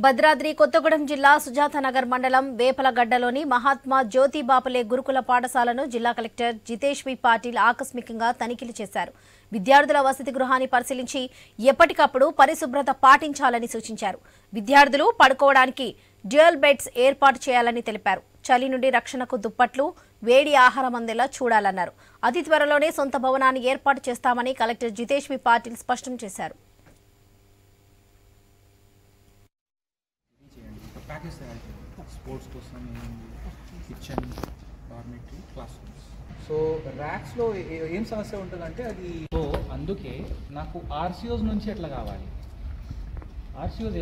భద్రాద్రి కొత్తగూడెం జిల్లా సుజాతనగర్ మండలం వేపలగడ్డలోని మహాత్మా జ్యోతి బాపులే గురుకుల పాఠశాలను జిల్లా కలెక్టర్ జితేష్ వి పాటిల్ ఆకస్మికంగా తనిఖీలు చేశారు. విద్యార్థుల వసతి గృహాన్ని పరిశీలించి ఎప్పటికప్పుడు పరిశుభ్రత పాటించాలని సూచించారు. విద్యార్థులు పడుకోవడానికి డ్యూయల్ బెడ్స్ ఏర్పాటు చేయాలని తెలిపారు. చలి నుండి రక్షణకు దుప్పట్లు, వేడి ఆహారం అందేలా చూడాలన్నారు. అతి త్వరలోనే సొంత భవనాన్ని ఏర్పాటు చేస్తామని కలెక్టర్ జితేష్ వి పాటిల్ స్పష్టం చేశారు. ప్యాకేజ్ తయారు చేయాలి స్పోర్ట్స్ కోసం, kitchen, dormitory, class rooms. So ర్యాక్స్లో ఏం సమస్య ఉంటుందంటే అది సో అందుకే నాకు ఆర్సీఓస్ నుంచి ఎట్లా కావాలి, ఆర్సీఓస్